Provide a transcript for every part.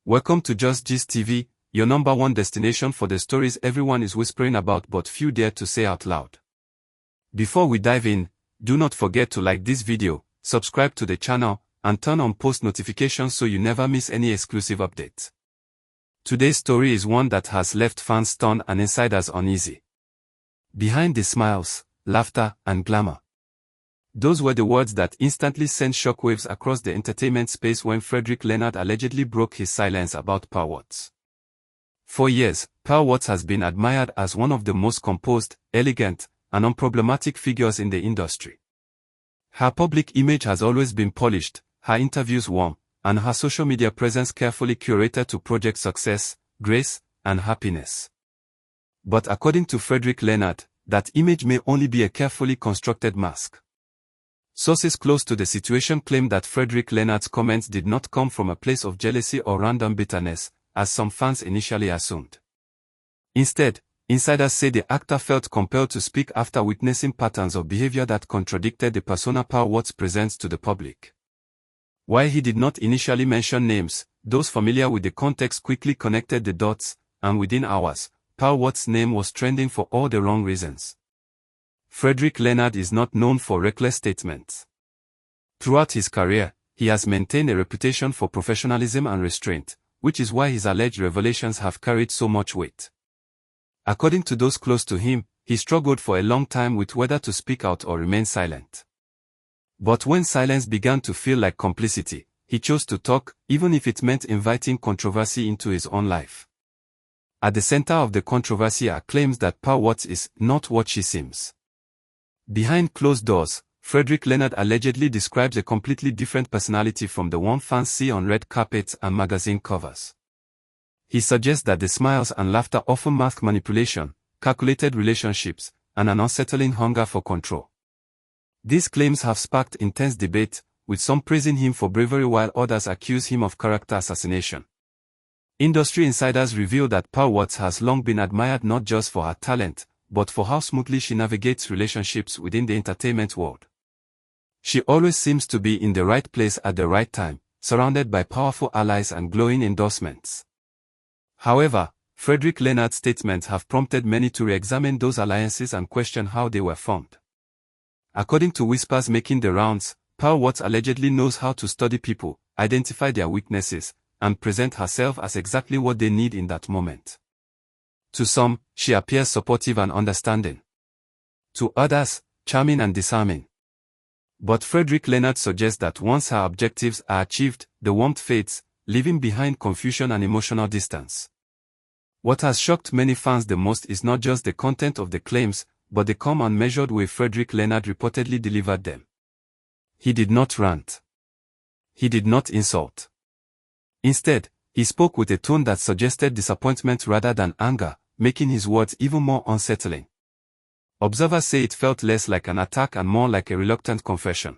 Welcome to Just Gist TV, your number one destination for the stories everyone is whispering about but few dare to say out loud. Before we dive in, do not forget to like this video, subscribe to the channel, and turn on post notifications so you never miss any exclusive updates. Today's story is one that has left fans stunned and insiders uneasy. Behind the smiles, laughter, and glamour. Those were the words that instantly sent shockwaves across the entertainment space when Fredrick Leonard allegedly broke his silence about Pearl Watts. For years, Pearl Watts has been admired as one of the most composed, elegant, and unproblematic figures in the industry. Her public image has always been polished, her interviews warm, and her social media presence carefully curated to project success, grace, and happiness. But according to Fredrick Leonard, that image may only be a carefully constructed mask. Sources close to the situation claim that Fredrick Leonard's comments did not come from a place of jealousy or random bitterness, as some fans initially assumed. Instead, insiders say the actor felt compelled to speak after witnessing patterns of behavior that contradicted the persona Pearl Watts presents to the public. While he did not initially mention names, those familiar with the context quickly connected the dots, and within hours, Pearl Watts' name was trending for all the wrong reasons. Fredrick Leonard is not known for reckless statements. Throughout his career, he has maintained a reputation for professionalism and restraint, which is why his alleged revelations have carried so much weight. According to those close to him, he struggled for a long time with whether to speak out or remain silent. But when silence began to feel like complicity, he chose to talk, even if it meant inviting controversy into his own life. At the center of the controversy are claims that Pearl Watts is not what she seems. Behind closed doors, Fredrick Leonard allegedly describes a completely different personality from the one fans see on red carpets and magazine covers. He suggests that the smiles and laughter often mask manipulation, calculated relationships, and an unsettling hunger for control. These claims have sparked intense debate, with some praising him for bravery while others accuse him of character assassination. Industry insiders reveal that Pearl Watts has long been admired not just for her talent, but for how smoothly she navigates relationships within the entertainment world. She always seems to be in the right place at the right time, surrounded by powerful allies and glowing endorsements. However, Fredrick Leonard's statements have prompted many to re-examine those alliances and question how they were formed. According to whispers making the rounds, Pearl Watts allegedly knows how to study people, identify their weaknesses, and present herself as exactly what they need in that moment. To some, she appears supportive and understanding. To others, charming and disarming. But Fredrick Leonard suggests that once her objectives are achieved, the warmth fades, leaving behind confusion and emotional distance. What has shocked many fans the most is not just the content of the claims, but the calm and measured way Fredrick Leonard reportedly delivered them. He did not rant. He did not insult. Instead, he spoke with a tone that suggested disappointment rather than anger, making his words even more unsettling. Observers say it felt less like an attack and more like a reluctant confession.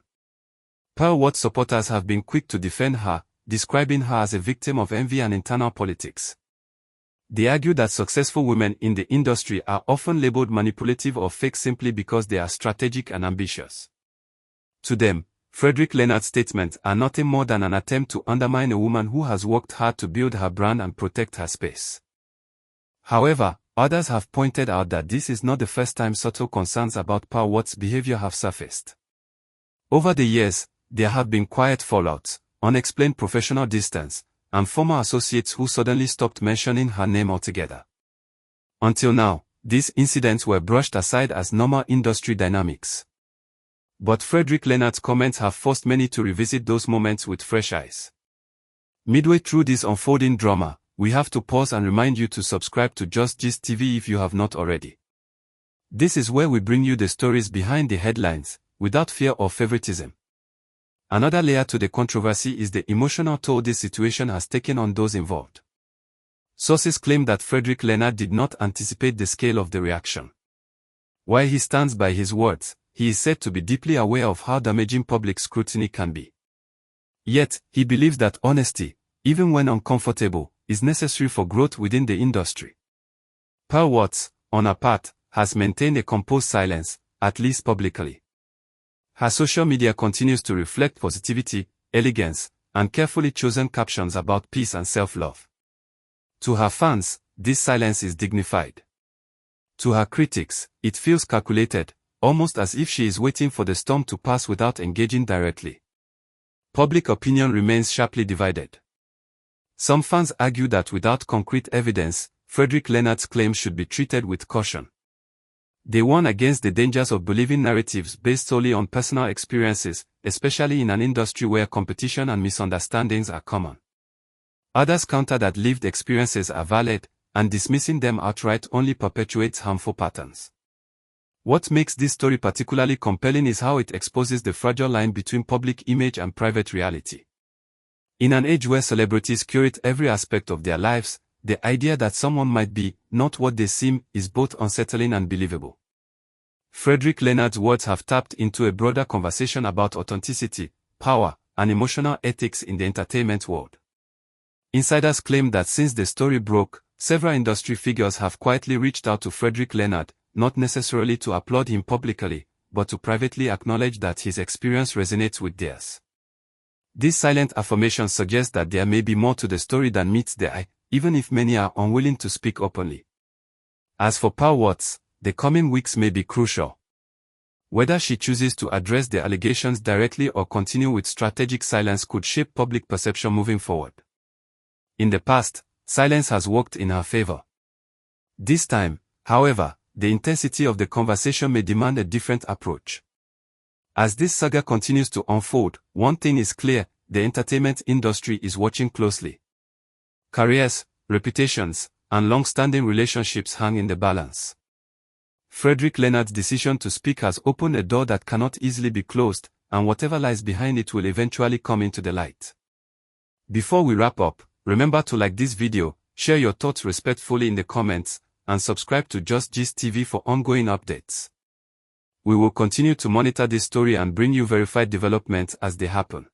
Pearl Watts supporters have been quick to defend her, describing her as a victim of envy and internal politics. They argue that successful women in the industry are often labeled manipulative or fake simply because they are strategic and ambitious. To them, Fredrick Leonard's statements are nothing more than an attempt to undermine a woman who has worked hard to build her brand and protect her space. However, others have pointed out that this is not the first time subtle concerns about Pearl Watts' behavior have surfaced. Over the years, there have been quiet fallouts, unexplained professional distance, and former associates who suddenly stopped mentioning her name altogether. Until now, these incidents were brushed aside as normal industry dynamics. But Fredrick Leonard's comments have forced many to revisit those moments with fresh eyes. Midway through this unfolding drama, we have to pause and remind you to subscribe to Just Gist TV if you have not already. This is where we bring you the stories behind the headlines, without fear or favoritism. Another layer to the controversy is the emotional toll this situation has taken on those involved. Sources claim that Fredrick Leonard did not anticipate the scale of the reaction. While he stands by his words, he is said to be deeply aware of how damaging public scrutiny can be. Yet, he believes that honesty, even when uncomfortable, is necessary for growth within the industry. Pearl Watts, on her part, has maintained a composed silence, at least publicly. Her social media continues to reflect positivity, elegance, and carefully chosen captions about peace and self-love. To her fans, this silence is dignified. To her critics, it feels calculated, almost as if she is waiting for the storm to pass without engaging directly. Public opinion remains sharply divided. Some fans argue that without concrete evidence, Fredrick Leonard's claims should be treated with caution. They warn against the dangers of believing narratives based solely on personal experiences, especially in an industry where competition and misunderstandings are common. Others counter that lived experiences are valid, and dismissing them outright only perpetuates harmful patterns. What makes this story particularly compelling is how it exposes the fragile line between public image and private reality. In an age where celebrities curate every aspect of their lives, the idea that someone might be not what they seem is both unsettling and believable. Fredrick Leonard's words have tapped into a broader conversation about authenticity, power, and emotional ethics in the entertainment world. Insiders claim that since the story broke, several industry figures have quietly reached out to Fredrick Leonard, not necessarily to applaud him publicly, but to privately acknowledge that his experience resonates with theirs. This silent affirmation suggests that there may be more to the story than meets the eye, even if many are unwilling to speak openly. As for Pearl Watts, the coming weeks may be crucial. Whether she chooses to address the allegations directly or continue with strategic silence could shape public perception moving forward. In the past, silence has worked in her favor. This time, however, the intensity of the conversation may demand a different approach. As this saga continues to unfold, one thing is clear: the entertainment industry is watching closely. Careers, reputations, and long-standing relationships hang in the balance. Fredrick Leonard's decision to speak has opened a door that cannot easily be closed, and whatever lies behind it will eventually come into the light. Before we wrap up, remember to like this video, share your thoughts respectfully in the comments, and subscribe to Just Gist TV for ongoing updates. We will continue to monitor this story and bring you verified developments as they happen.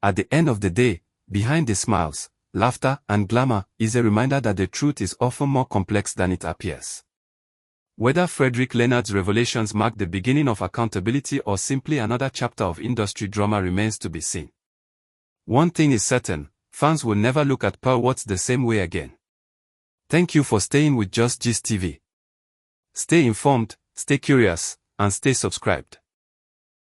At the end of the day, behind the smiles, laughter, and glamour is a reminder that the truth is often more complex than it appears. Whether Fredrick Leonard's revelations mark the beginning of accountability or simply another chapter of industry drama remains to be seen. One thing is certain: fans will never look at Pearl Watts the same way again. Thank you for staying with Just Gist TV. Stay informed, stay curious, and stay subscribed.